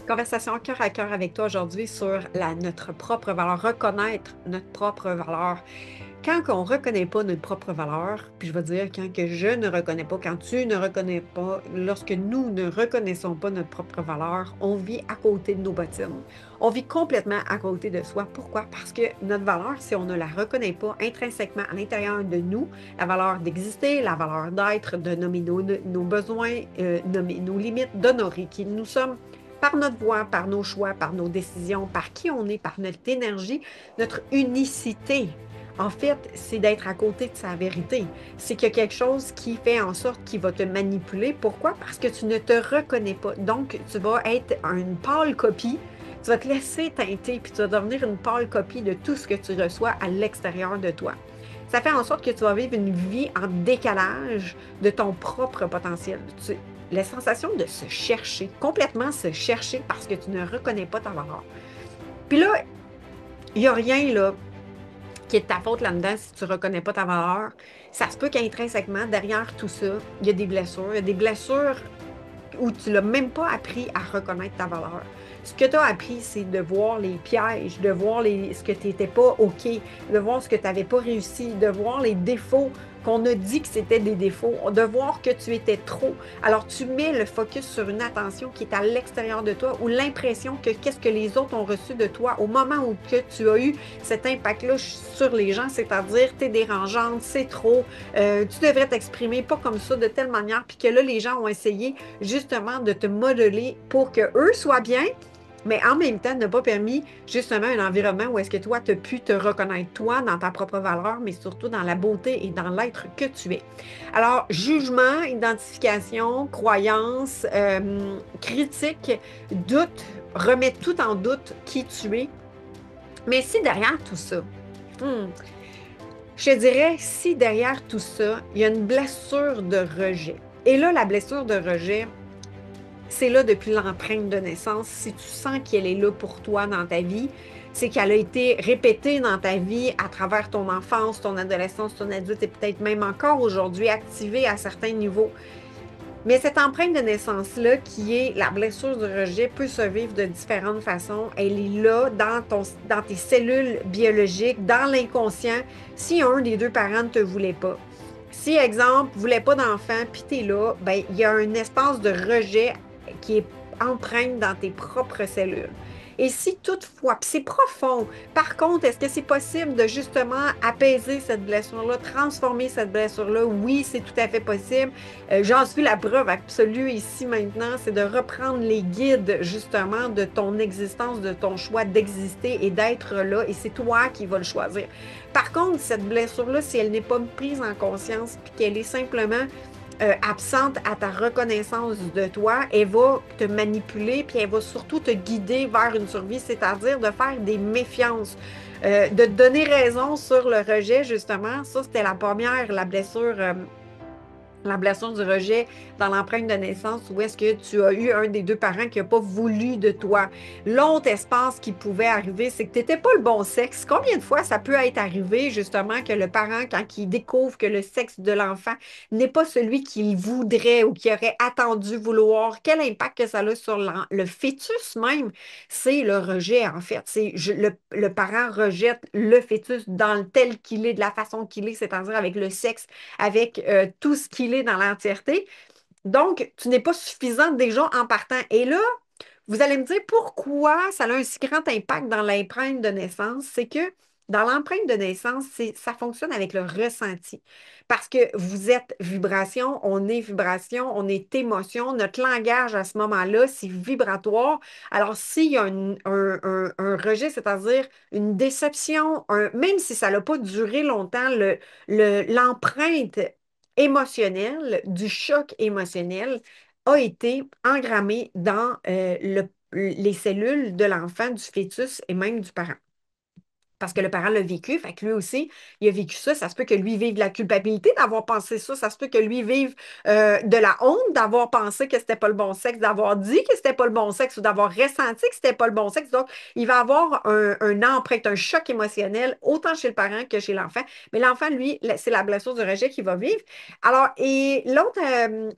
Conversation cœur à cœur avec toi aujourd'hui sur notre propre valeur, reconnaître notre propre valeur. Quand on ne reconnaît pas notre propre valeur, puis je vais dire quand que je ne reconnais pas, quand tu ne reconnais pas, lorsque nous ne reconnaissons pas notre propre valeur, on vit à côté de nos bottines. On vit complètement à côté de soi. Pourquoi? Parce que notre valeur, si on ne la reconnaît pas intrinsèquement à l'intérieur de nous, la valeur d'exister, la valeur d'être, de nommer nos besoins, nommer nos limites, d'honorer qui nous sommes, par notre voix, par nos choix, par nos décisions, par qui on est, par notre énergie, notre unicité. En fait, c'est d'être à côté de sa vérité. C'est qu'il y a quelque chose qui fait en sorte qu'il va te manipuler. Pourquoi? Parce que tu ne te reconnais pas. Donc, tu vas être une pâle copie. Tu vas te laisser teinter, puis tu vas devenir une pâle copie de tout ce que tu reçois à l'extérieur de toi. Ça fait en sorte que tu vas vivre une vie en décalage de ton propre potentiel. La sensation de se chercher, complètement se chercher parce que tu ne reconnais pas ta valeur. Puis là, il n'y a rien là, qui est de ta faute là-dedans si tu ne reconnais pas ta valeur. Ça se peut qu'intrinsèquement, derrière tout ça, il y a des blessures. Il y a des blessures où tu l'as même pas appris à reconnaître ta valeur. Ce que tu as appris, c'est de voir les pièges, de voir ce que tu n'étais pas OK, de voir ce que tu n'avais pas réussi, de voir les défauts qu'on a dit que c'était des défauts, de voir que tu étais trop. Alors, tu mets le focus sur une attention qui est à l'extérieur de toi ou l'impression que qu'est-ce que les autres ont reçu de toi au moment où que tu as eu cet impact-là sur les gens, c'est-à-dire t'es dérangeante, c'est trop, tu devrais t'exprimer pas comme ça, de telle manière, puis que là, les gens ont essayé justement de te modeler pour que eux soient bien, mais en même temps, n'a pas permis justement un environnement où est-ce que toi, tu as pu te reconnaître toi dans ta propre valeur, mais surtout dans la beauté et dans l'être que tu es. Alors, jugement, identification, croyance, critique, doute, remet tout en doute qui tu es. Mais si derrière tout ça, hmm, je te dirais, si derrière tout ça, il y a une blessure de rejet. Et là, la blessure de rejet, c'est là depuis l'empreinte de naissance. Si tu sens qu'elle est là pour toi dans ta vie, c'est qu'elle a été répétée dans ta vie à travers ton enfance, ton adolescence, ton adulte et peut-être même encore aujourd'hui activée à certains niveaux. Mais cette empreinte de naissance-là, qui est la blessure du rejet, peut se vivre de différentes façons. Elle est là dans tes cellules biologiques, dans l'inconscient, si un des deux parents ne te voulait pas. Si, exemple, ne voulait pas d'enfant, puis tu es là, ben, il y a un espace de rejet qui est empreinte dans tes propres cellules. Et si toutefois, puis c'est profond, par contre, est-ce que c'est possible de justement apaiser cette blessure-là, transformer cette blessure-là? Oui, c'est tout à fait possible. J'en suis la preuve absolue ici maintenant, c'est de reprendre les guides justement de ton existence, de ton choix d'exister et d'être là, et c'est toi qui vas le choisir. Par contre, cette blessure-là, si elle n'est pas prise en conscience, puis qu'elle est simplement absente à ta reconnaissance de toi, elle va te manipuler, puis elle va surtout te guider vers une survie, c'est-à-dire de faire des méfiances, de te donner raison sur le rejet, justement. Ça, c'était la première, la blessure du rejet dans l'empreinte de naissance où est-ce que tu as eu un des deux parents qui n'a pas voulu de toi. L'autre espace qui pouvait arriver, c'est que tu n'étais pas le bon sexe. Combien de fois ça peut être arrivé justement que le parent, quand il découvre que le sexe de l'enfant n'est pas celui qu'il voudrait ou qu'il aurait attendu vouloir, quel impact que ça a sur le fœtus même, c'est le rejet en fait. Le parent rejette le fœtus dans le tel qu'il est, de la façon qu'il est, c'est-à-dire avec le sexe, avec tout ce qu'il est dans l'entièreté. Donc, tu n'es pas suffisante déjà en partant. Et là, vous allez me dire pourquoi ça a un si grand impact dans l'empreinte de naissance. C'est que dans l'empreinte de naissance, ça fonctionne avec le ressenti. Parce que vous êtes vibration, on est émotion. Notre langage à ce moment-là, c'est vibratoire. Alors, s'il y a un rejet, c'est-à-dire une déception, même si ça n'a pas duré longtemps, l'empreinte émotionnelle, du choc émotionnel, a été engrammé dans les cellules de l'enfant, du fœtus et même du parent. parce que le parent l'a vécu, fait que lui aussi, il a vécu ça. Ça se peut que lui vive de la culpabilité d'avoir pensé ça. Ça se peut que lui vive de la honte d'avoir pensé que c'était pas le bon sexe, d'avoir dit que c'était pas le bon sexe ou d'avoir ressenti que c'était pas le bon sexe. Donc, il va avoir un empreinte, un choc émotionnel, autant chez le parent que chez l'enfant. Mais l'enfant, lui, c'est la blessure du rejet qu'il va vivre. Alors, et l'autre,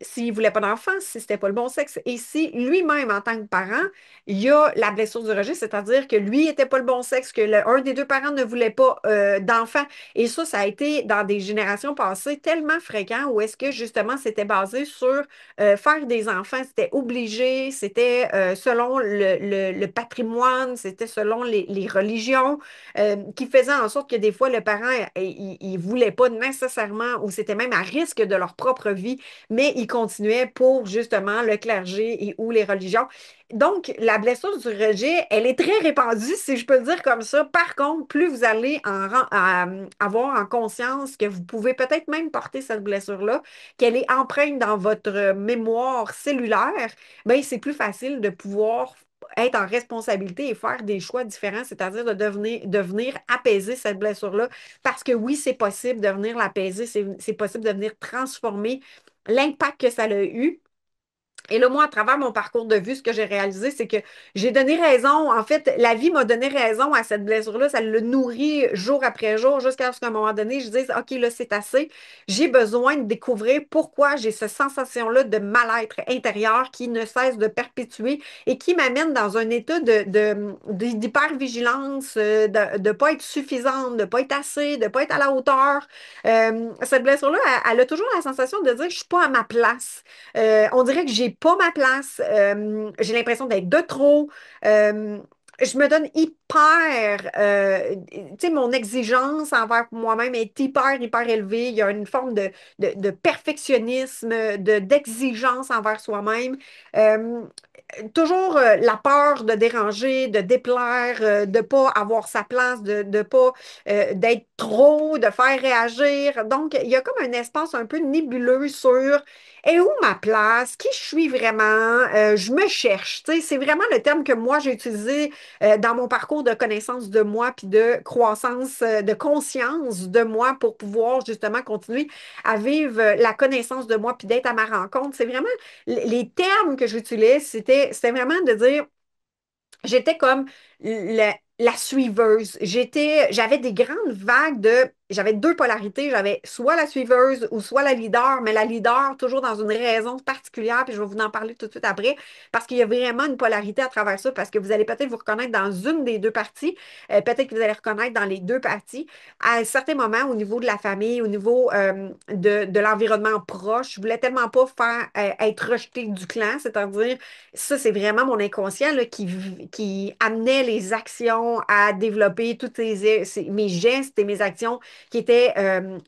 s'il voulait pas d'enfant, si c'était pas le bon sexe, et si lui-même, en tant que parent, il y a la blessure du rejet, c'est-à-dire que lui n'était pas le bon sexe, que un des deux parents ne voulait pas d'enfant. Et ça a été dans des générations passées tellement fréquent où est-ce que justement c'était basé sur faire des enfants, c'était obligé, c'était selon le patrimoine, c'était selon les religions, qui faisaient en sorte que des fois le parent, il voulait pas nécessairement, ou c'était même à risque de leur propre vie, mais il continuait pour justement le clergé et ou les religions. Donc, la blessure du rejet, elle est très répandue, si je peux le dire comme ça. Par contre, plus vous allez avoir en conscience que vous pouvez peut-être même porter cette blessure-là, qu'elle est empreinte dans votre mémoire cellulaire, bien, c'est plus facile de pouvoir être en responsabilité et faire des choix différents, c'est-à-dire de venir apaiser cette blessure-là. Parce que oui, c'est possible de venir l'apaiser, c'est possible de venir transformer l'impact que ça a eu. Et là, moi, à travers mon parcours de vue, ce que j'ai réalisé, c'est que j'ai donné raison. En fait, la vie m'a donné raison à cette blessure-là. Ça le nourrit jour après jour jusqu'à ce qu'à un moment donné, je dise, OK, là, c'est assez. J'ai besoin de découvrir pourquoi j'ai cette sensation-là de mal-être intérieur qui ne cesse de perpétuer et qui m'amène dans un état d'hypervigilance, de ne pas être suffisante, de ne pas être assez, de ne pas être à la hauteur. Cette blessure-là, elle a toujours la sensation de dire, je ne suis pas à ma place. On dirait que j'ai pas ma place. J'ai l'impression d'être de trop. Euh, je me donne hyper, tu sais, mon exigence envers moi-même est hyper élevée. Il y a une forme de perfectionnisme, d'exigence envers soi-même. Euh, Toujours la peur de déranger, de déplaire, de ne pas avoir sa place, de ne pas d'être trop, de faire réagir. Donc, il y a comme un espace un peu nébuleux sur et où ma place, qui je suis vraiment, je me cherche. Tu sais, c'est vraiment le terme que moi j'ai utilisé dans mon parcours de connaissance de moi, puis de croissance, de conscience de moi pour pouvoir justement continuer à vivre la connaissance de moi, puis d'être à ma rencontre. C'est vraiment les termes que j'utilise, c'était vraiment de dire, j'étais comme la suiveuse. J'avais des grandes vagues j'avais deux polarités. J'avais soit la suiveuse ou soit la leader, mais la leader toujours dans une raison particulière, puis je vais vous en parler tout de suite après, parce qu'il y a vraiment une polarité à travers ça, parce que vous allez peut-être vous reconnaître dans une des deux parties, peut-être que vous allez reconnaître dans les deux parties. À un certain moment, au niveau de la famille, au niveau de l'environnement proche, je voulais tellement pas faire être rejetée du clan, c'est-à-dire ça, c'est vraiment mon inconscient là, qui amenait les actions à développer mes gestes et mes actions qui étaient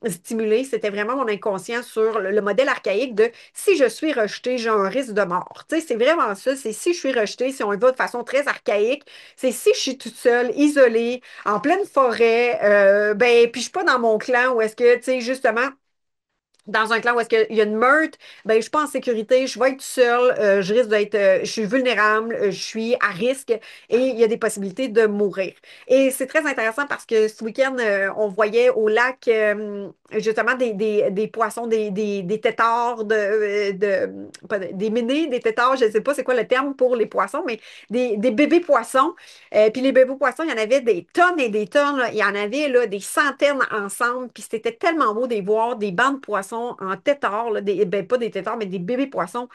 stimulés. C'était vraiment mon inconscient sur le modèle archaïque de si je suis rejetée, j'ai un risque de mort. Tu sais, c'est vraiment ça. C'est si je suis rejetée, si on y va de façon très archaïque, c'est si je suis toute seule, isolée, en pleine forêt, ben, puis je suis pas dans mon clan où est-ce que, tu sais, justement, dans un clan où est-ce qu'il y a une meute, ben, je suis pas en sécurité, je vais être seule, je risque d'être, je suis vulnérable, je suis à risque et il y a des possibilités de mourir. Et c'est très intéressant parce que ce week-end, on voyait au lac justement des poissons, des têtards, des ménés, des têtards, je ne sais pas c'est quoi le terme pour les poissons, mais des bébés poissons. Puis les bébés poissons, il y en avait des tonnes et des tonnes, là. Il y en avait là, des centaines ensemble. Puis c'était tellement beau de les voir, des bancs de poissons en tétard, là, ben, pas des tétards, mais des bébés poissons.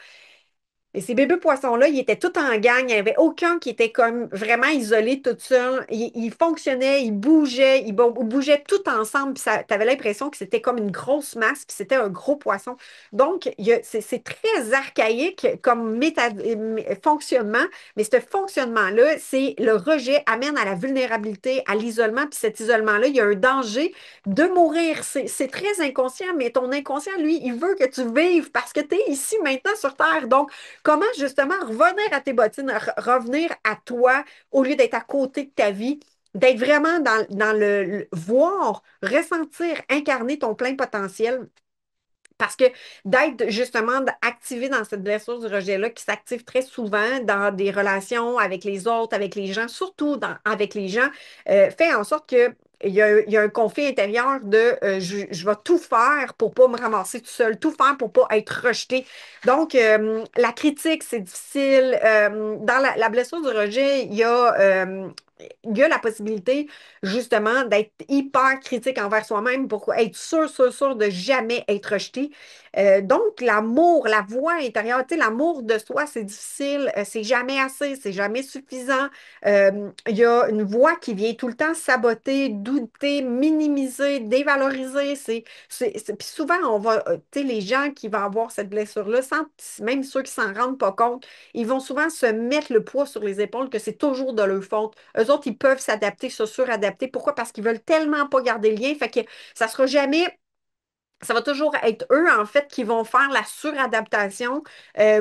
Et ces bébés poissons-là, ils étaient tous en gang. Il n'y avait aucun qui était comme vraiment isolé, tout seul. Ils fonctionnaient, ils bougeaient, ils bougeaient tout ensemble. Puis tu avais l'impression que c'était comme une grosse masse, puis c'était un gros poisson. Donc, c'est très archaïque comme fonctionnement, mais ce fonctionnement-là, c'est le rejet amène à la vulnérabilité, à l'isolement. Puis cet isolement-là, il y a un danger de mourir. C'est très inconscient, mais ton inconscient, lui, il veut que tu vives parce que tu es ici maintenant sur Terre. Donc, comment justement revenir à tes bottines, revenir à toi au lieu d'être à côté de ta vie, d'être vraiment dans le voir, ressentir, incarner ton plein potentiel. Parce que d'être justement activé dans cette blessure du rejet-là, qui s'active très souvent dans des relations avec les autres, avec les gens, surtout avec les gens, fait en sorte que il y a un conflit intérieur de je vais tout faire pour pas me ramasser tout seul, tout faire pour pas être rejeté. Donc, la critique, c'est difficile. Dans la blessure du rejet, il y a la possibilité justement d'être hyper critique envers soi-même pour être sûr de jamais être rejeté. Donc, l'amour, la voix intérieure, tu sais, l'amour de soi, c'est difficile, c'est jamais assez, c'est jamais suffisant. Il y a une voix qui vient tout le temps saboter, douter, minimiser, dévaloriser. Puis souvent, tu sais, les gens qui vont avoir cette blessure-là, même ceux qui s'en rendent pas compte, ils vont souvent se mettre le poids sur les épaules que c'est toujours de leur faute. Eux autres, ils peuvent s'adapter, se suradapter. Pourquoi? Parce qu'ils veulent tellement pas garder le lien. Fait que ça sera jamais ça va toujours être eux, en fait, qui vont faire la suradaptation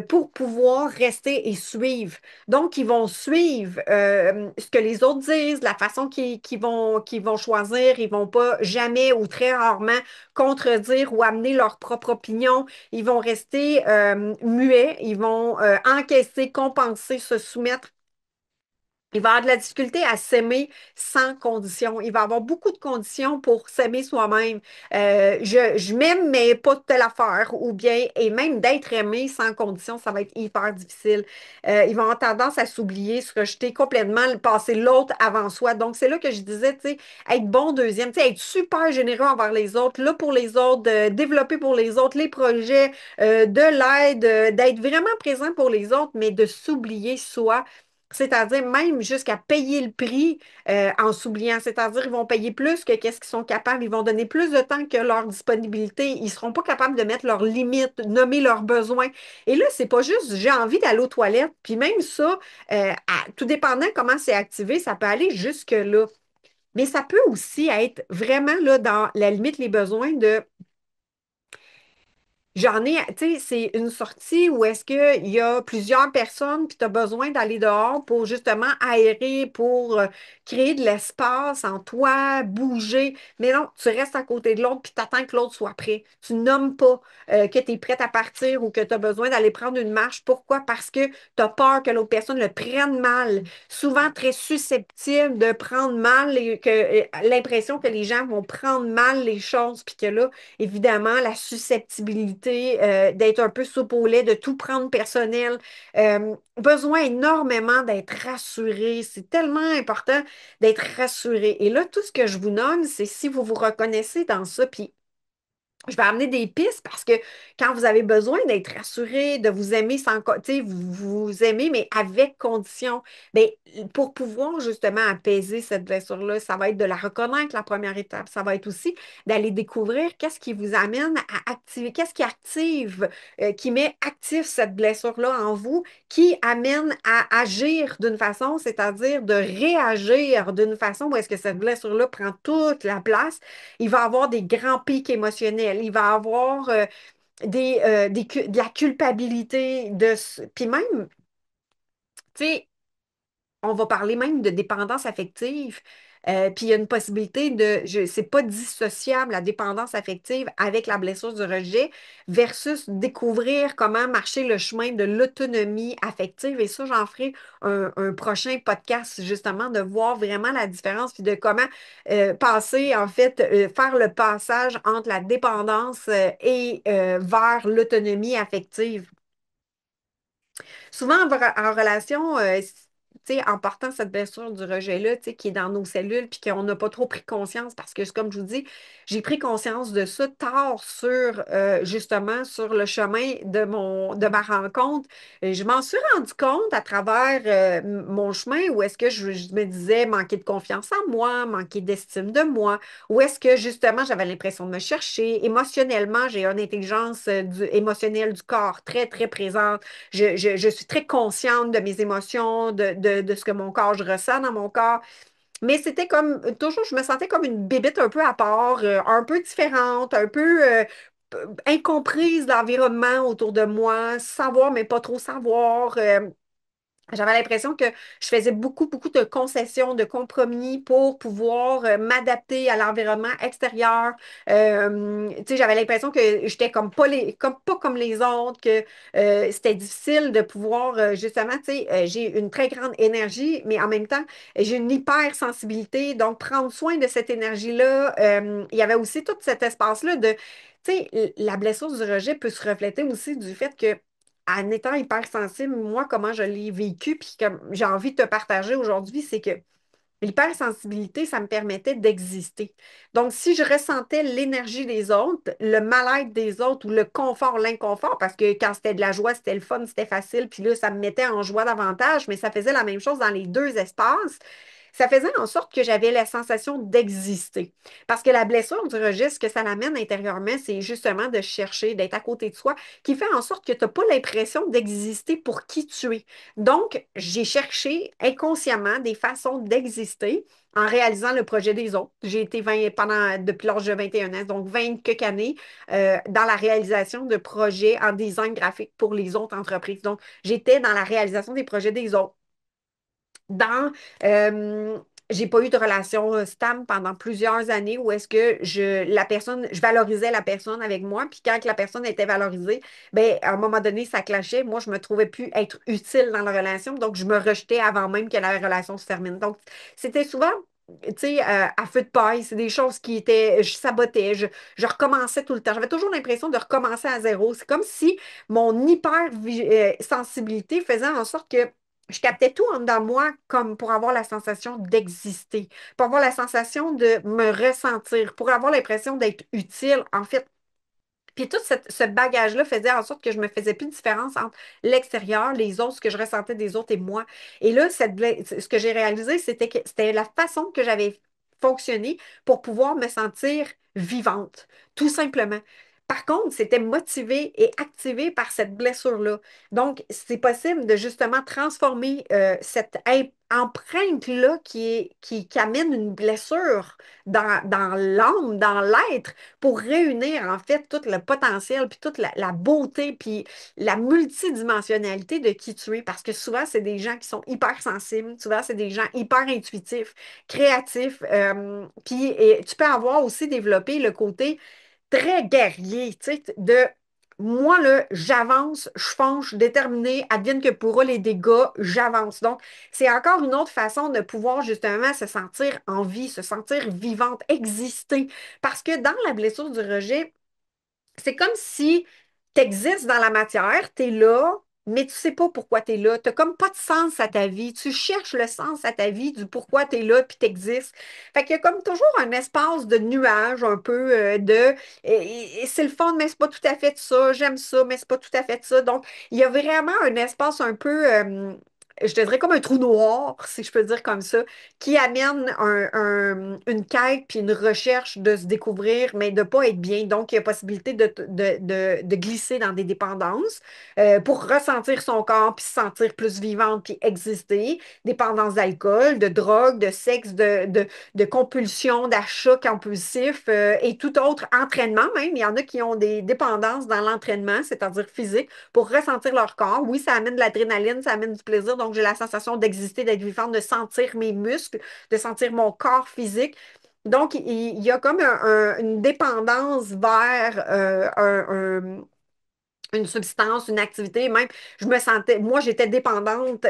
pour pouvoir rester et suivre. Donc, ils vont suivre ce que les autres disent, la façon qu'ils vont choisir. Ils vont pas jamais ou très rarement contredire ou amener leur propre opinion. Ils vont rester muets. Ils vont encaisser, compenser, se soumettre. Il va avoir de la difficulté à s'aimer sans condition. Il va avoir beaucoup de conditions pour s'aimer soi-même. Je m'aime, mais pas de telle affaire. Ou bien, et même d'être aimé sans condition, ça va être hyper difficile. Ils vont avoir tendance à s'oublier, se rejeter complètement, passer l'autre avant soi. Donc, c'est là que je disais, tu sais, être bon deuxième, tu sais, être super généreux envers les autres, là pour les autres, de développer pour les autres les projets, de l'aide, d'être vraiment présent pour les autres, mais de s'oublier soi. C'est-à-dire même jusqu'à payer le prix en s'oubliant. C'est-à-dire ils vont payer plus que qu'est-ce qu'ils sont capables. Ils vont donner plus de temps que leur disponibilité. Ils ne seront pas capables de mettre leurs limites, nommer leurs besoins. Et là, c'est pas juste j'ai envie d'aller aux toilettes. Puis même ça, tout dépendant comment c'est activé, ça peut aller jusque-là. Mais ça peut aussi être vraiment là, dans la limite, les besoins de j'en ai, tu sais, c'est une sortie où est-ce qu'il y a plusieurs personnes, puis tu as besoin d'aller dehors pour justement aérer, pour créer de l'espace en toi, bouger. Mais non, tu restes à côté de l'autre, puis tu attends que l'autre soit prêt. Tu nommes pas que tu es prête à partir ou que tu as besoin d'aller prendre une marche. Pourquoi? Parce que tu as peur que l'autre personne le prenne mal. Souvent très susceptible de prendre mal, et que l'impression que les gens vont prendre mal les choses, puis que là, évidemment, la susceptibilité d'être un peu soupe au lait, de tout prendre personnel. Besoin énormément d'être rassuré. C'est tellement important d'être rassuré. Et là, tout ce que je vous nomme, c'est si vous vous reconnaissez dans ça, puis je vais amener des pistes parce que quand vous avez besoin d'être rassuré, de vous aimer sans, tu sais, vous aimez, mais avec condition, bien, pour pouvoir justement apaiser cette blessure-là, ça va être de la reconnaître la première étape. Ça va être aussi d'aller découvrir qu'est-ce qui vous amène à activer, qu'est-ce qui active, qui met actif cette blessure-là en vous, qui amène à agir d'une façon, c'est-à-dire de réagir d'une façon où est-ce que cette blessure-là prend toute la place. Il va avoir des grands pics émotionnels, il va avoir de la culpabilité, puis même, tu sais, on va parler même de dépendance affective. Puis il y a une possibilité c'est pas dissociable la dépendance affective avec la blessure du rejet versus découvrir comment marcher le chemin de l'autonomie affective. Et ça, j'en ferai un prochain podcast justement de voir vraiment la différence puis de comment passer, en fait, faire le passage entre la dépendance et vers l'autonomie affective. Souvent, en relation, tu sais, en portant cette blessure du rejet-là, tu sais, qui est dans nos cellules, puis qu'on n'a pas trop pris conscience, parce que, comme je vous dis, j'ai pris conscience de ça tard justement, sur le chemin de ma rencontre. Je m'en suis rendu compte à travers mon chemin où est-ce que je me disais manquer de confiance en moi, manquer d'estime de moi, où est-ce que, justement, j'avais l'impression de me chercher. Émotionnellement, j'ai une intelligence émotionnelle du corps très, très présente. Je suis très consciente de mes émotions, de ce que mon corps, je ressens dans mon corps. Mais c'était comme, toujours, je me sentais comme une bébête un peu à part, un peu différente, un peu incomprise de l'environnement autour de moi, savoir, mais pas trop savoir. J'avais l'impression que je faisais beaucoup, beaucoup de concessions, de compromis pour pouvoir m'adapter à l'environnement extérieur. Tu sais, j'avais l'impression que j'étais comme pas comme les autres, que c'était difficile de pouvoir justement, tu sais, j'ai une très grande énergie, mais en même temps, j'ai une hypersensibilité. Donc, prendre soin de cette énergie-là, il y avait aussi tout cet espace-là de, tu sais, la blessure du rejet peut se refléter aussi du fait que en étant hypersensible, moi, comment je l'ai vécu, puis comme j'ai envie de te partager aujourd'hui, c'est que l'hypersensibilité, ça me permettait d'exister. Donc, si je ressentais l'énergie des autres, le mal-être des autres ou le confort, l'inconfort, parce que quand c'était de la joie, c'était le fun, c'était facile, puis là, ça me mettait en joie davantage, mais ça faisait la même chose dans les deux espaces. Ça faisait en sorte que j'avais la sensation d'exister. Parce que la blessure du registre, ce que ça l'amène intérieurement, c'est justement de chercher, d'être à côté de soi, qui fait en sorte que tu n'as pas l'impression d'exister pour qui tu es. Donc, j'ai cherché inconsciemment des façons d'exister en réalisant le projet des autres. J'ai été depuis l'âge de 21 ans, donc 20 quelques années, dans la réalisation de projets en design graphique pour les autres entreprises. Donc, j'étais dans la réalisation des projets des autres dans j'ai pas eu de relation stable pendant plusieurs années où est-ce que je valorisais la personne avec moi, puis quand la personne était valorisée, ben à un moment donné, ça clashait. Moi, je me trouvais plus être utile dans la relation, donc je me rejetais avant même que la relation se termine. Donc, c'était souvent, tu sais, à feu de paille, c'est des choses qui étaient, je sabotais, je recommençais tout le temps. J'avais toujours l'impression de recommencer à zéro. C'est comme si mon sensibilité faisait en sorte que je captais tout en dedans de moi comme pour avoir la sensation d'exister, pour avoir la sensation de me ressentir, pour avoir l'impression d'être utile. En fait, puis tout ce bagage-là faisait en sorte que je me faisais plus de différence entre l'extérieur, les autres, ce que je ressentais des autres et moi. Et là, ce que j'ai réalisé, c'était que c'était la façon que j'avais fonctionné pour pouvoir me sentir vivante, tout simplement. Par contre, c'était motivé et activé par cette blessure-là. Donc, c'est possible de justement transformer cette empreinte-là qui amène une blessure dans l'âme, dans l'être, pour réunir en fait tout le potentiel, puis toute la beauté, puis la multidimensionnalité de qui tu es. Parce que souvent, c'est des gens qui sont hyper sensibles, souvent, c'est des gens hyper intuitifs, créatifs. Puis et tu peux avoir aussi développé le côté très guerrier, tu sais, de moi, là, j'avance, je fonce, je suis déterminée, advienne que pourra les dégâts, j'avance. Donc, c'est encore une autre façon de pouvoir justement se sentir en vie, se sentir vivante, exister. Parce que dans la blessure du rejet, c'est comme si tu existes dans la matière, tu es là, mais tu sais pas pourquoi tu es là. Tu n'as comme pas de sens à ta vie. Tu cherches le sens à ta vie du pourquoi tu es là puis tu existes. Fait qu'il y a comme toujours un espace de nuage un peu et c'est le fun, mais c'est pas tout à fait ça. J'aime ça, mais c'est pas tout à fait ça. Donc, il y a vraiment un espace un peu je te dirais comme un trou noir, si je peux dire comme ça, qui amène une quête puis une recherche de se découvrir, mais de ne pas être bien. Donc, il y a possibilité de glisser dans des dépendances pour ressentir son corps puis se sentir plus vivante puis exister. Dépendance d'alcool, de drogue, de sexe, de compulsion, d'achat compulsif et tout autre entraînement même. Il y en a qui ont des dépendances dans l'entraînement, c'est-à-dire physique, pour ressentir leur corps. Oui, ça amène de l'adrénaline, ça amène du plaisir. Donc, j'ai la sensation d'exister, d'être vivante, de sentir mes muscles, de sentir mon corps physique. Donc, il y a comme une dépendance vers une substance, une activité, même, je me sentais, moi, j'étais dépendante,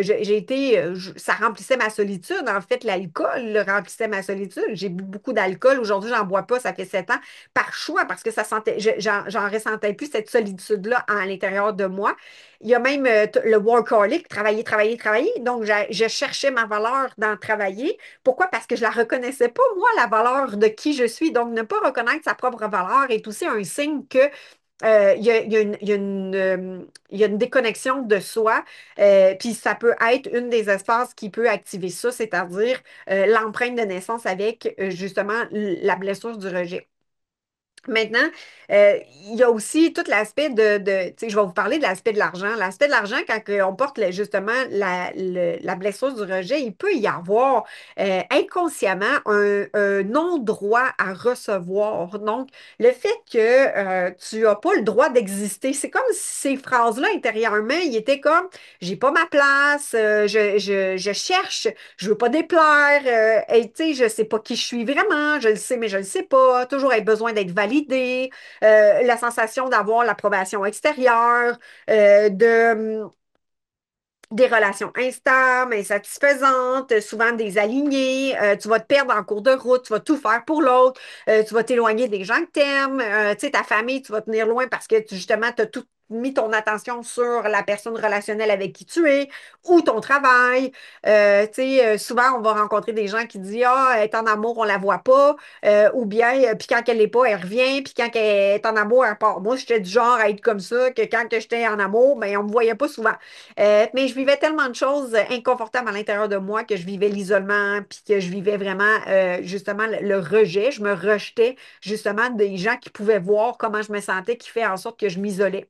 j'ai été, ça remplissait ma solitude, en fait, l'alcool remplissait ma solitude, j'ai bu beaucoup d'alcool, aujourd'hui, j'en bois pas, ça fait 7 ans, par choix, parce que ça sentait, j'en ressentais plus cette solitude-là à l'intérieur de moi. Il y a même le workaholic, travailler, travailler, travailler, donc je cherchais ma valeur dans travailler. Pourquoi? Parce que je la reconnaissais pas, moi, la valeur de qui je suis, donc ne pas reconnaître sa propre valeur est aussi un signe que il y a une déconnexion de soi, puis ça peut être une des espaces qui peut activer ça, c'est-à-dire l'empreinte de naissance avec justement la blessure du rejet. Maintenant, il y a aussi tout l'aspect tu sais, je vais vous parler de l'aspect de l'argent. L'aspect de l'argent, quand on porte justement la blessure du rejet, il peut y avoir inconsciemment un non-droit à recevoir. Donc, le fait que tu n'as pas le droit d'exister, c'est comme si ces phrases-là intérieurement, ils étaient comme, j'ai pas ma place, je cherche, je veux pas déplaire, et tu sais, je sais pas qui je suis vraiment, je le sais, mais je le sais pas, toujours être besoin d'être validé, la sensation d'avoir l'approbation extérieure, des relations instables, insatisfaisantes, souvent désalignées. Tu vas te perdre en cours de route, tu vas tout faire pour l'autre, tu vas t'éloigner des gens que tu aimes. Tu sais, ta famille, tu vas tenir loin parce que justement, tu as tout mis ton attention sur la personne relationnelle avec qui tu es ou ton travail. Tu sais, souvent, on va rencontrer des gens qui disent, ah, elle est en amour, on la voit pas. Ou bien, puis quand elle n'est pas, elle revient. Puis quand elle est en amour, elle part. Moi, j'étais du genre à être comme ça, que quand que j'étais en amour, ben, on me voyait pas souvent. Mais je vivais tellement de choses inconfortables à l'intérieur de moi que je vivais l'isolement, puis que je vivais vraiment justement le rejet. Je me rejetais justement des gens qui pouvaient voir comment je me sentais, qui fait en sorte que je m'isolais.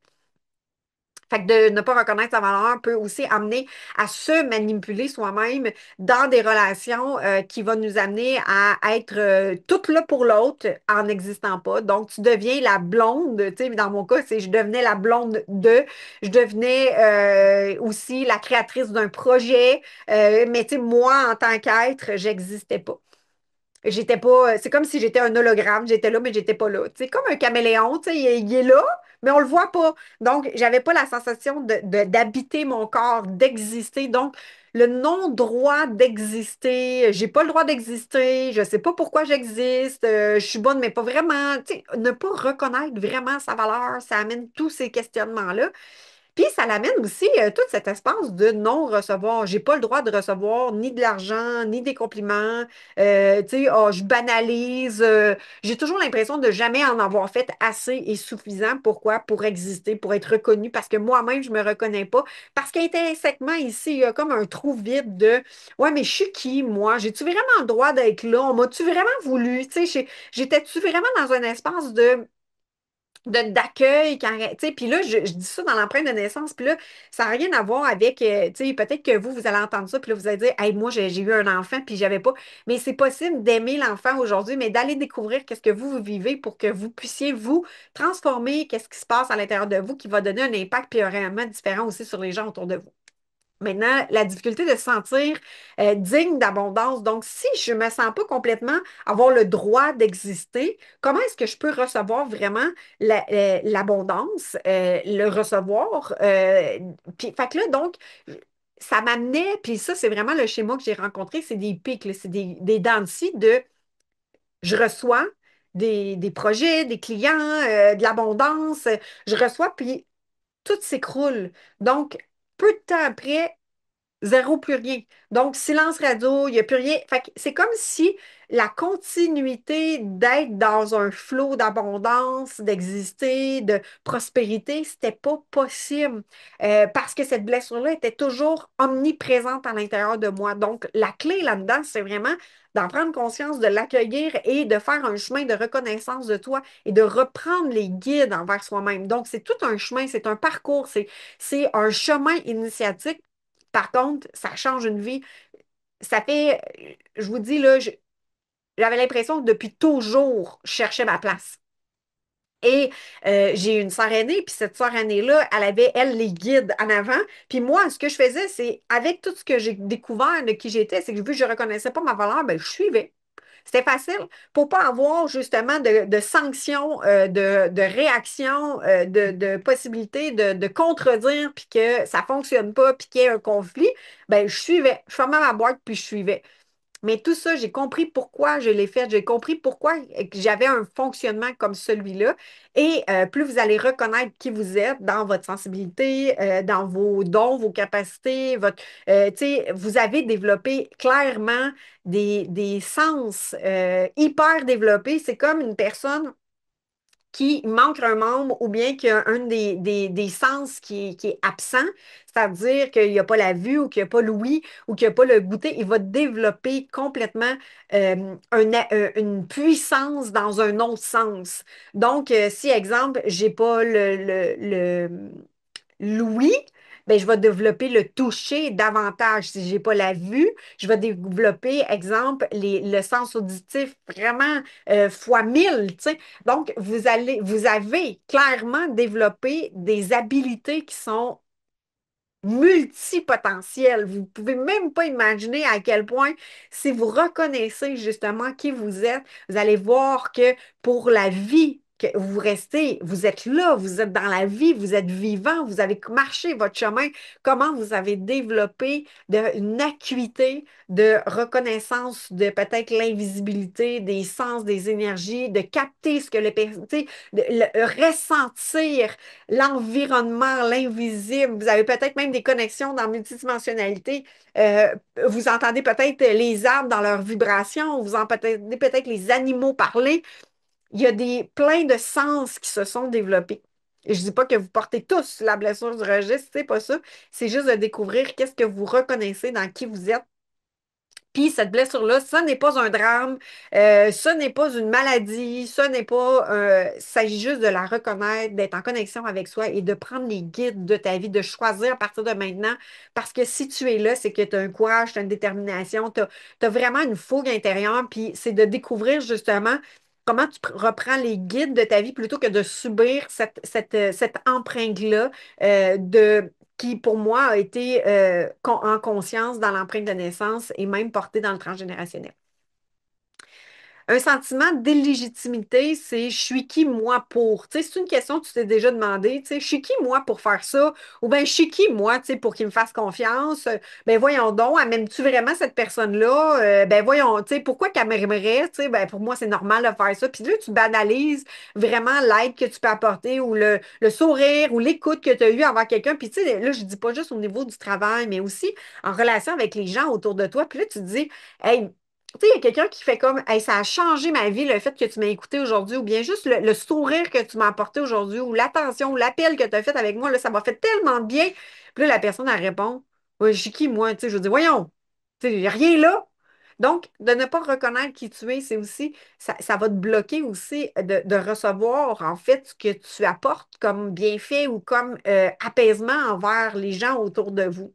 Fait que de ne pas reconnaître sa valeur peut aussi amener à se manipuler soi-même dans des relations qui vont nous amener à être toutes là pour l'autre en n'existant pas. Donc, tu deviens la blonde, tu sais, dans mon cas, c'est je devenais la blonde de, je devenais aussi la créatrice d'un projet, mais tu sais, moi, en tant qu'être, j'existais pas. J'étais pas. C'est comme si j'étais un hologramme. J'étais là, mais j'étais pas là. C'est comme un caméléon, tu sais, il est là, mais on le voit pas. Donc, j'avais pas la sensation d'habiter mon corps, d'exister. Donc, le non-droit d'exister, j'ai pas le droit d'exister, je sais pas pourquoi j'existe, je suis bonne, mais pas vraiment. Tu sais, ne pas reconnaître vraiment sa valeur, ça amène tous ces questionnements-là. Puis ça l'amène aussi tout cet espace de non-recevoir. J'ai pas le droit de recevoir ni de l'argent, ni des compliments. Tu sais, oh, je banalise. J'ai toujours l'impression de jamais en avoir fait assez et suffisant. Pourquoi? Pour exister, pour être reconnue, parce que moi-même, je me reconnais pas. Parce qu'intrinsèquement, ici, il y a comme un trou vide de ouais, mais je suis qui, moi? J'ai-tu vraiment le droit d'être là? On m'a-tu vraiment voulu? Tu sais, j'étais-tu vraiment dans un espace d'accueil quand tu sais puis là je dis ça dans l'empreinte de naissance puis là ça n'a rien à voir avec tu sais peut-être que vous allez entendre ça puis là vous allez dire hey moi j'ai eu un enfant puis j'avais pas mais c'est possible d'aimer l'enfant aujourd'hui mais d'aller découvrir qu'est-ce que vous vivez pour que vous puissiez vous transformer qu'est-ce qui se passe à l'intérieur de vous qui va donner un impact puis un rayonnement différent aussi sur les gens autour de vous. Maintenant, la difficulté de se sentir digne d'abondance. Donc, si je ne me sens pas complètement avoir le droit d'exister, comment est-ce que je peux recevoir vraiment l'abondance, le recevoir? Puis, fait que là, donc, ça m'amenait, puis ça, c'est vraiment le schéma que j'ai rencontré, c'est des pics, là, c'est des dents de scie de je reçois des projets, des clients, de l'abondance, je reçois, puis tout s'écroule. Donc, peu de temps après, zéro, plus rien. Donc, silence radio, il n'y a plus rien. Fait que c'est comme si la continuité d'être dans un flot d'abondance, d'exister, de prospérité, c'était pas possible parce que cette blessure-là était toujours omniprésente à l'intérieur de moi. Donc, la clé là-dedans, c'est vraiment d'en prendre conscience, de l'accueillir et de faire un chemin de reconnaissance de toi et de reprendre les guides envers soi-même. Donc, c'est tout un chemin, c'est un parcours, c'est un chemin initiatique par contre, ça change une vie. Ça fait, je vous dis, là, j'avais l'impression que depuis toujours, je cherchais ma place. Et j'ai une sœur aînée, puis cette sœur aînée-là, elle avait, elle, les guides en avant. Puis moi, ce que je faisais, c'est, avec tout ce que j'ai découvert de qui j'étais, c'est que vu que je ne reconnaissais pas ma valeur, ben, je suivais. C'était facile pour pas avoir justement de sanctions, de réactions, de possibilités de contredire, puis que ça fonctionne pas, puis qu'il y ait un conflit, ben, je suivais. Je fermais ma boîte, puis je suivais. Mais tout ça, j'ai compris pourquoi je l'ai fait. J'ai compris pourquoi j'avais un fonctionnement comme celui-là. Et plus vous allez reconnaître qui vous êtes dans votre sensibilité, dans vos dons, vos capacités, tu sais, vous avez développé clairement des sens hyper développés. C'est comme une personne qu'il manque un membre ou bien qu'il y a un des sens qui est absent, c'est-à-dire qu'il n'y a pas la vue ou qu'il n'y a pas l'ouïe ou qu'il n'y a pas le goûter, il va développer complètement une puissance dans un autre sens. Donc, si, exemple, j'ai pas l'ouïe, ben, je vais développer le toucher davantage. Si j'ai pas la vue, je vais développer, exemple, le sens auditif vraiment fois 1000, tu sais. Donc, vous avez clairement développé des habiletés qui sont multipotentiel. Vous ne pouvez même pas imaginer à quel point, si vous reconnaissez justement qui vous êtes, vous allez voir que pour la vie que vous restez, vous êtes là, vous êtes dans la vie, vous êtes vivant, vous avez marché votre chemin, comment vous avez développé une acuité de reconnaissance de peut-être l'invisibilité, des sens, des énergies, de capter ce que le, tu sais, de ressentir l'environnement, l'invisible. Vous avez peut-être même des connexions dans multidimensionnalité. Euh, vous entendez peut-être les arbres dans leurs vibrations, vous entendez peut-être les animaux parler. Il y a plein de sens qui se sont développés. Et je ne dis pas que vous portez tous la blessure du registre, c'est pas ça. C'est juste de découvrir qu'est-ce que vous reconnaissez dans qui vous êtes puis cette blessure-là, ça n'est pas un drame, ça n'est pas une maladie, ça n'est pas... il s'agit juste de la reconnaître, d'être en connexion avec soi et de prendre les guides de ta vie, de choisir à partir de maintenant. Parce que si tu es là, c'est que tu as un courage, tu as une détermination, tu as vraiment une fougue intérieure, puis c'est de découvrir justement comment tu reprends les guides de ta vie plutôt que de subir cette empreinte-là qui, pour moi, a été en conscience dans l'empreinte de naissance et même portée dans le transgénérationnel. Un sentiment d'illégitimité, c'est je suis qui moi pour? Tu sais, c'est une question que tu t'es déjà demandé, tu sais, je suis qui moi pour faire ça? Ou bien je suis qui moi, tu sais, pour qu'il me fasse confiance? Ben voyons donc, aimes-tu vraiment cette personne-là? Ben voyons, tu sais, pourquoi qu'elle m'aimerait? Tu sais, ben pour moi, c'est normal de faire ça. Puis là, tu banalises vraiment l'aide que tu peux apporter ou le sourire ou l'écoute que tu as eu envers quelqu'un. Puis tu sais, là, je dis pas juste au niveau du travail, mais aussi en relation avec les gens autour de toi. Puis là, tu te dis, hey, tu sais, il y a quelqu'un qui fait comme, hey, ça a changé ma vie, le fait que tu m'as écouté aujourd'hui, ou bien juste le sourire que tu m'as apporté aujourd'hui, ou l'attention, ou l'appel que tu as fait avec moi, là, ça m'a fait tellement de bien. Puis là, la personne, elle répond, ouais, je suis qui, moi? Tu sais, je dis, voyons, tu sais, il n'y a rien là. Donc, de ne pas reconnaître qui tu es, c'est aussi, ça va te bloquer aussi de recevoir, en fait, ce que tu apportes comme bienfait ou comme apaisement envers les gens autour de vous.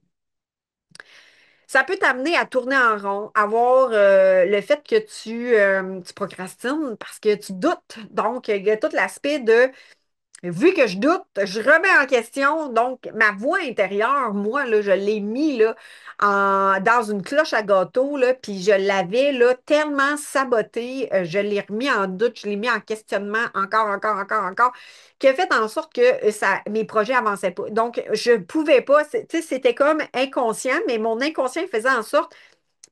Ça peut t'amener à tourner en rond, avoir le fait que tu procrastines parce que tu doutes. Donc, il y a tout l'aspect de vu que je doute, je remets en question. Donc, ma voix intérieure, moi, là, je l'ai mis là, dans une cloche à gâteau, là, puis je l'avais là, tellement sabotée, je l'ai remis en doute, je l'ai mis en questionnement encore, qui a fait en sorte que mes projets avançaient pas. Donc, je pouvais pas, tu sais, c'était comme inconscient, mais mon inconscient faisait en sorte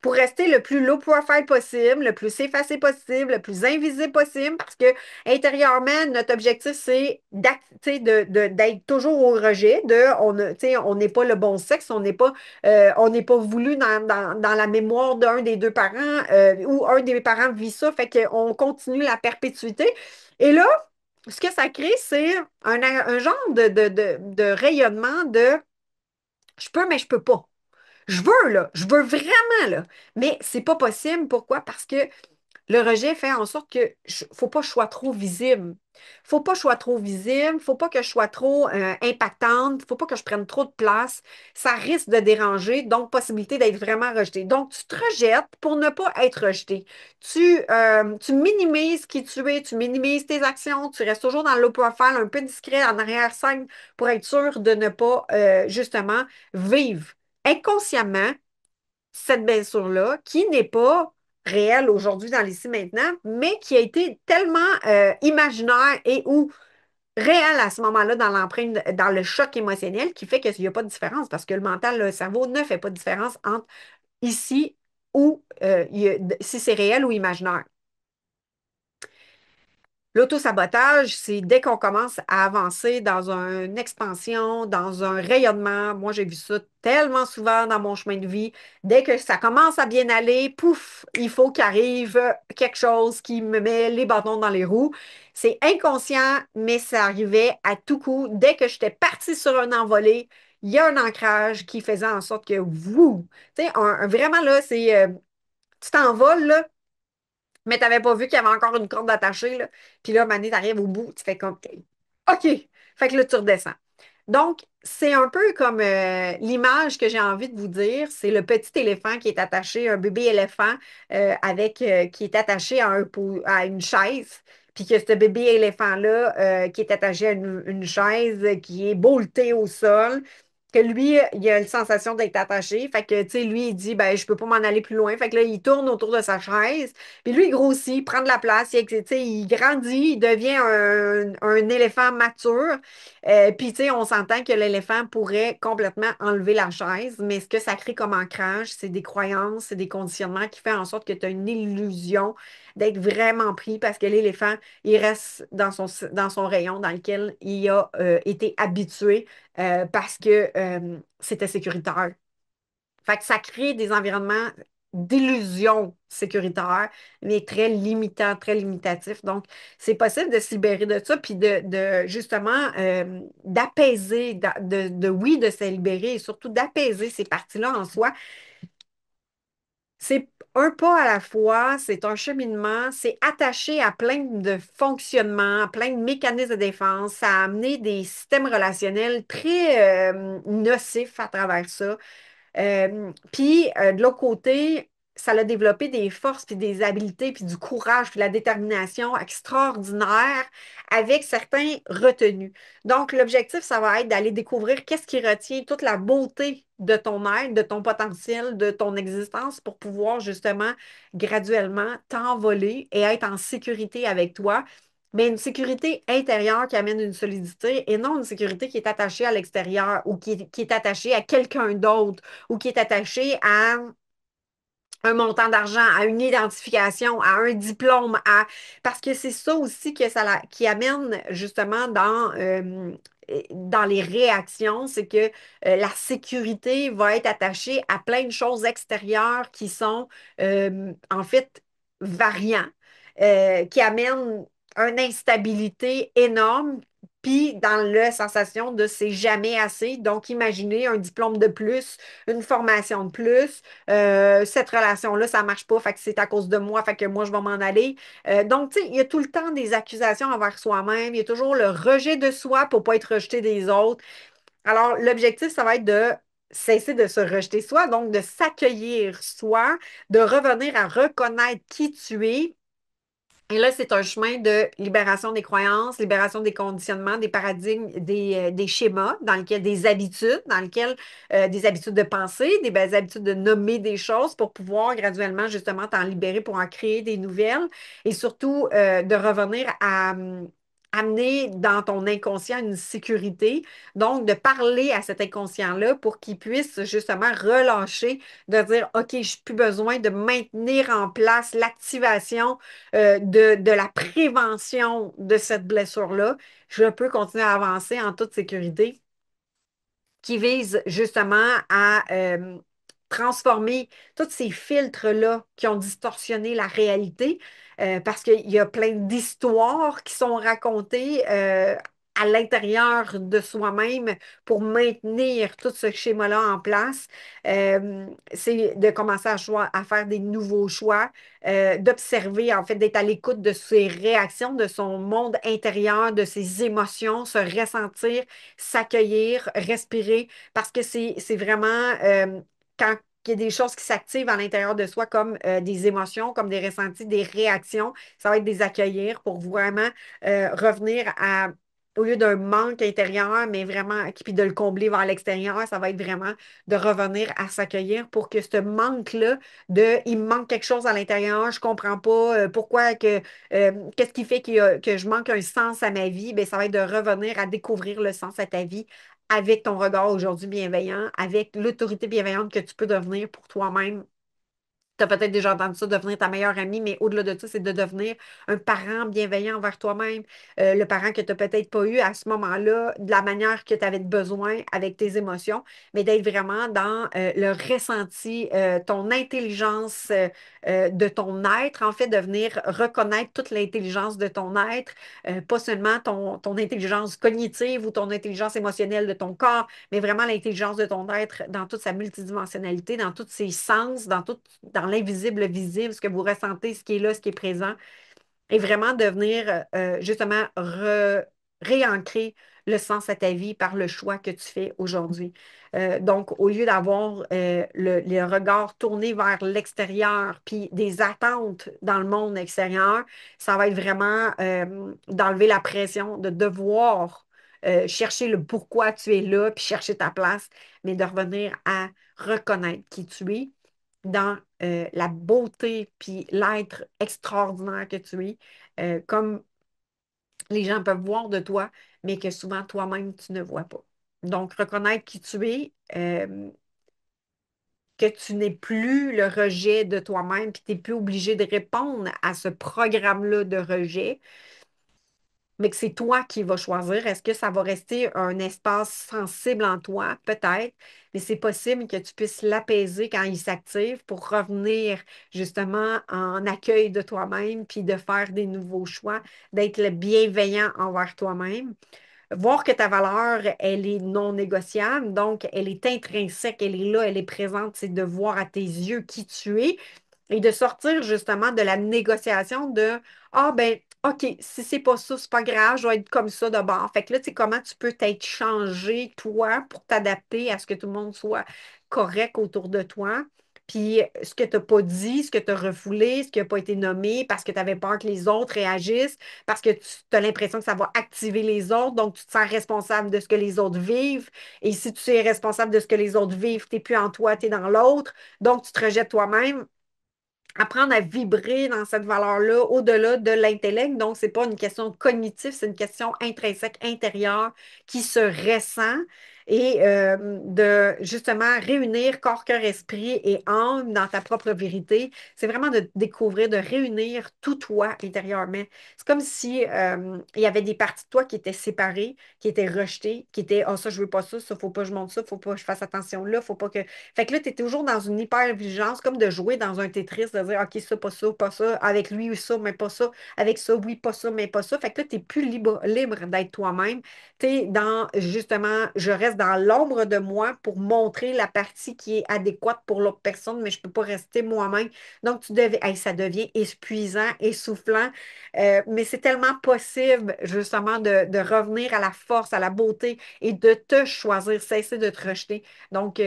pour rester le plus low profile possible, le plus effacé possible, le plus invisible possible, parce que intérieurement, notre objectif, c'est d'être toujours au rejet, on n'est pas le bon sexe, on n'est pas voulu dans la mémoire d'un des deux parents ou un des parents vit ça, fait qu'on continue la perpétuité. Et là, ce que ça crée, c'est un genre de rayonnement de je peux, mais je peux pas. Je veux, là, je veux vraiment, là, mais c'est pas possible. Pourquoi? Parce que le rejet fait en sorte que faut pas que je sois trop visible. Faut pas que je sois trop visible, faut pas que je sois trop impactante, faut pas que je prenne trop de place. Ça risque de déranger, donc possibilité d'être vraiment rejeté. Donc, tu te rejettes pour ne pas être rejeté. Tu minimises qui tu es, tu minimises tes actions, tu restes toujours dans le low profile, un peu discret en arrière-scène pour être sûr de ne pas justement vivre inconsciemment cette blessure-là, qui n'est pas réelle aujourd'hui dans l'ici maintenant, mais qui a été tellement imaginaire et ou réelle à ce moment-là dans l'empreinte, dans le choc émotionnel, qui fait qu'il n'y a pas de différence parce que le mental, le cerveau ne fait pas de différence entre ici ou si c'est réel ou imaginaire. L'auto-sabotage, c'est dès qu'on commence à avancer dans une expansion, dans un rayonnement. Moi, j'ai vu ça tellement souvent dans mon chemin de vie. Dès que ça commence à bien aller, pouf, il faut qu'arrive quelque chose qui me met les bâtons dans les roues. C'est inconscient, mais ça arrivait à tout coup. Dès que j'étais partie sur un envolé, il y a un ancrage qui faisait en sorte que, vous, tu sais, vraiment là, c'est, tu t'envoles, là, mais tu n'avais pas vu qu'il y avait encore une corde attachée, là. Puis là, Mané, tu arrives au bout, tu fais comme OK. Fait que là, tu redescends. Donc, c'est un peu comme l'image que j'ai envie de vous dire, c'est le petit éléphant qui est attaché, un bébé éléphant qui est attaché à une chaise, puis que ce bébé éléphant-là qui est attaché à une chaise qui est bolletée au sol, que lui, il a la sensation d'être attaché. Fait que, tu sais, lui, il dit, ben, je peux pas m'en aller plus loin. Fait que là, il tourne autour de sa chaise. Puis lui, il grossit, prend de la place, tu sais, il grandit, il devient un éléphant mature. Puis, tu sais, on s'entend que l'éléphant pourrait complètement enlever la chaise, mais ce que ça crée comme ancrage, c'est des croyances, c'est des conditionnements qui font en sorte que tu as une illusion d'être vraiment pris parce que l'éléphant, il reste dans son rayon dans lequel il a été habitué parce que c'était sécuritaire. Fait que ça crée des environnements d'illusion sécuritaire, mais très limitants, très limitatifs. Donc, c'est possible de se libérer de ça, puis justement d'apaiser, oui, de se libérer et surtout d'apaiser ces parties-là en soi. C'est un pas à la fois, c'est un cheminement, c'est attaché à plein de fonctionnements, à plein de mécanismes de défense. Ça a amené des systèmes relationnels très nocifs à travers ça. Puis, de l'autre côté, ça a développé des forces, puis des habiletés, puis du courage, puis de la détermination extraordinaire avec certains retenus. Donc, l'objectif, ça va être d'aller découvrir qu'est-ce qui retient toute la beauté de ton être, de ton potentiel, de ton existence pour pouvoir justement graduellement t'envoler et être en sécurité avec toi, mais une sécurité intérieure qui amène une solidité et non une sécurité qui est attachée à l'extérieur ou qui est attachée à quelqu'un d'autre ou qui est attaché à un montant d'argent, à une identification, à un diplôme, parce que c'est ça aussi qui amène justement dans les réactions, c'est que la sécurité va être attachée à plein de choses extérieures qui sont en fait variants, qui amènent une instabilité énorme. Puis dans la sensation de c'est jamais assez. Donc, imaginez un diplôme de plus, une formation de plus, cette relation-là, ça ne marche pas, fait que c'est à cause de moi, fait que moi, je vais m'en aller. Donc, tu sais, il y a tout le temps des accusations envers soi-même, il y a toujours le rejet de soi pour ne pas être rejeté des autres. Alors, l'objectif, ça va être de cesser de se rejeter soi, donc de s'accueillir soi, de revenir à reconnaître qui tu es. Et là, c'est un chemin de libération des croyances, libération des conditionnements, des paradigmes, des schémas, dans lesquels des habitudes, dans lesquelles des habitudes de pensée, des belles habitudes de nommer des choses pour pouvoir graduellement justement t'en libérer pour en créer des nouvelles et surtout de revenir à amener dans ton inconscient une sécurité, donc de parler à cet inconscient-là pour qu'il puisse justement relâcher, de dire, OK, je n'ai plus besoin de maintenir en place l'activation de la prévention de cette blessure-là, je peux continuer à avancer en toute sécurité qui vise justement à transformer tous ces filtres-là qui ont distorsionné la réalité, parce qu'il y a plein d'histoires qui sont racontées à l'intérieur de soi-même pour maintenir tout ce schéma-là en place. C'est de commencer à faire des nouveaux choix, d'observer, en fait, d'être à l'écoute de ses réactions, de son monde intérieur, de ses émotions, se ressentir, s'accueillir, respirer, parce que c'est vraiment quand il y a des choses qui s'activent à l'intérieur de soi, comme des émotions, comme des ressentis, des réactions, ça va être des accueillir pour vraiment revenir à, au lieu d'un manque intérieur, mais vraiment, puis de le combler vers l'extérieur, ça va être vraiment de revenir à s'accueillir pour que ce manque-là, il me manque quelque chose à l'intérieur, je comprends pas pourquoi qu'est-ce qui fait que je manque un sens à ma vie, bien, ça va être de revenir à découvrir le sens à ta vie avec ton regard aujourd'hui bienveillant, avec l'autorité bienveillante que tu peux devenir pour toi-même Tu as peut-être déjà entendu ça, devenir ta meilleure amie, mais au-delà de ça, c'est de devenir un parent bienveillant envers toi-même, le parent que tu n'as peut-être pas eu à ce moment-là, de la manière que tu avais besoin avec tes émotions, mais d'être vraiment dans le ressenti, ton intelligence de ton être, en fait, de venir reconnaître toute l'intelligence de ton être, pas seulement ton intelligence cognitive ou ton intelligence émotionnelle de ton corps, mais vraiment l'intelligence de ton être dans toute sa multidimensionnalité, dans tous ses sens, dans l'invisible, le visible, ce que vous ressentez, ce qui est là, ce qui est présent, et vraiment devenir justement réancrer le sens à ta vie par le choix que tu fais aujourd'hui. Donc, au lieu d'avoir le regard tourné vers l'extérieur, puis des attentes dans le monde extérieur, ça va être vraiment d'enlever la pression, de devoir chercher le pourquoi tu es là, puis chercher ta place, mais de revenir à reconnaître qui tu es dans la beauté puis l'être extraordinaire que tu es, comme les gens peuvent voir de toi, mais que souvent toi-même tu ne vois pas. Donc, reconnaître qui tu es, que tu n'es plus le rejet de toi-même, puis tu n'es plus obligé de répondre à ce programme-là de rejet, mais que c'est toi qui vas choisir. Est-ce que ça va rester un espace sensible en toi? Peut-être, mais c'est possible que tu puisses l'apaiser quand il s'active pour revenir justement en accueil de toi-même, puis de faire des nouveaux choix, d'être le bienveillant envers toi-même. Voir que ta valeur, elle est non négociable, donc elle est intrinsèque, elle est là, elle est présente, c'est de voir à tes yeux qui tu es et de sortir justement de la négociation de ah ben OK, si c'est pas ça, c'est pas grave, je vais être comme ça d'abord. Fait que là, tu sais, comment tu peux t'être changé, toi, pour t'adapter à ce que tout le monde soit correct autour de toi. Puis ce que tu n'as pas dit, ce que tu as refoulé, ce qui n'a pas été nommé parce que tu avais peur que les autres réagissent, parce que tu as l'impression que ça va activer les autres, donc tu te sens responsable de ce que les autres vivent. Et si tu es responsable de ce que les autres vivent, tu n'es plus en toi, tu es dans l'autre. Donc tu te rejettes toi-même, apprendre à vibrer dans cette valeur-là au-delà de l'intellect. Donc, ce n'est pas une question cognitive, c'est une question intrinsèque, intérieure, qui se ressent et de justement réunir corps, cœur, esprit et âme dans ta propre vérité. C'est vraiment de découvrir, de réunir tout toi intérieurement. C'est comme si il y avait des parties de toi qui étaient séparées, qui étaient rejetées, qui étaient ah, ça, je veux pas ça, ça, faut pas que je monte ça, faut pas que je fasse attention là, faut pas que. Fait que là, tu es toujours dans une hyper-vigilance, comme de jouer dans un Tetris, de dire OK, ça, pas ça, avec lui, ça, mais pas ça, avec ça, oui, pas ça, mais pas ça. Fait que là, tu n'es plus libre d'être toi-même. Tu es dans, justement, je reste dans l'ombre de moi pour montrer la partie qui est adéquate pour l'autre personne, mais je ne peux pas rester moi-même. Donc, hey, ça devient épuisant, essoufflant, mais c'est tellement possible, justement, de revenir à la force, à la beauté et de te choisir, cesser de te rejeter. Donc,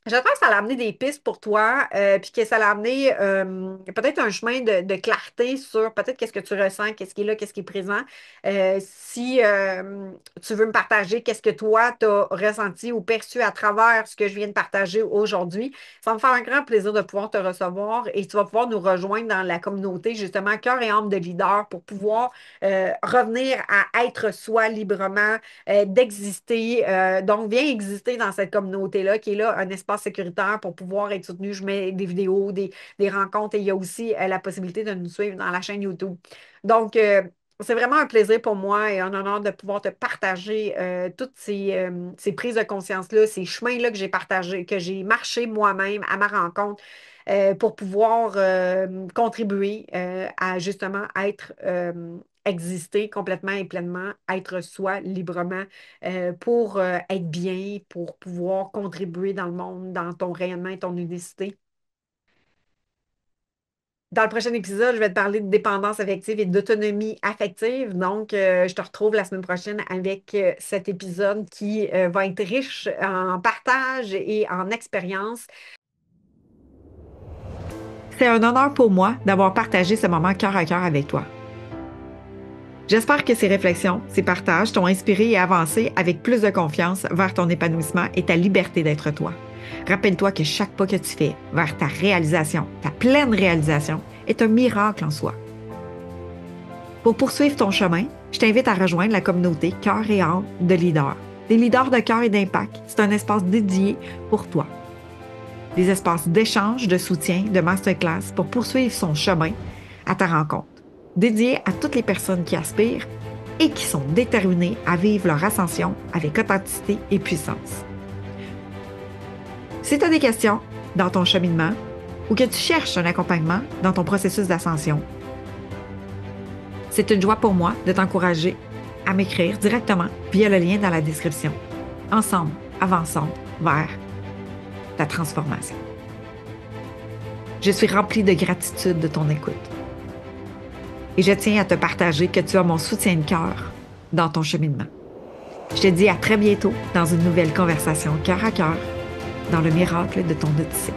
j'espère que ça l'a amené des pistes pour toi, puis que ça l'a amené peut-être un chemin de clarté sur peut-être qu'est-ce que tu ressens, qu'est-ce qui est là, qu'est-ce qui est présent. Si tu veux me partager qu'est-ce que toi, tu as ressenti ou perçu à travers ce que je viens de partager aujourd'hui, ça va me faire un grand plaisir de pouvoir te recevoir et tu vas pouvoir nous rejoindre dans la communauté, justement, cœur et âme de leader pour pouvoir revenir à être soi librement, d'exister. Donc, viens exister dans cette communauté-là qui est là, un espace sécuritaire pour pouvoir être soutenu. Je mets des vidéos, des rencontres et il y a aussi la possibilité de nous suivre dans la chaîne YouTube. Donc, c'est vraiment un plaisir pour moi et un honneur de pouvoir te partager toutes ces prises de conscience-là, ces chemins-là que j'ai partagés, que j'ai marché moi-même à ma rencontre pour pouvoir contribuer à justement être exister complètement et pleinement, être soi librement pour être bien, pour pouvoir contribuer dans le monde, dans ton rayonnement et ton unicité. Dans le prochain épisode, je vais te parler de dépendance affective et d'autonomie affective. Donc, je te retrouve la semaine prochaine avec cet épisode qui va être riche en partage et en expérience. C'est un honneur pour moi d'avoir partagé ce moment cœur à cœur avec toi. J'espère que ces réflexions, ces partages t'ont inspiré et avancé avec plus de confiance vers ton épanouissement et ta liberté d'être toi. Rappelle-toi que chaque pas que tu fais vers ta réalisation, ta pleine réalisation, est un miracle en soi. Pour poursuivre ton chemin, je t'invite à rejoindre la communauté Cœur et âme de leaders. Des leaders de cœur et d'impact, c'est un espace dédié pour toi. des espaces d'échange, de soutien, de masterclass pour poursuivre son chemin à ta rencontre, dédié à toutes les personnes qui aspirent et qui sont déterminées à vivre leur ascension avec authenticité et puissance. Si tu as des questions dans ton cheminement ou que tu cherches un accompagnement dans ton processus d'ascension, c'est une joie pour moi de t'encourager à m'écrire directement via le lien dans la description. Ensemble, avançons vers ta transformation. Je suis remplie de gratitude de ton écoute. Et je tiens à te partager que tu as mon soutien de cœur dans ton cheminement. Je te dis à très bientôt dans une nouvelle conversation cœur à cœur dans le miracle de ton Odyssée.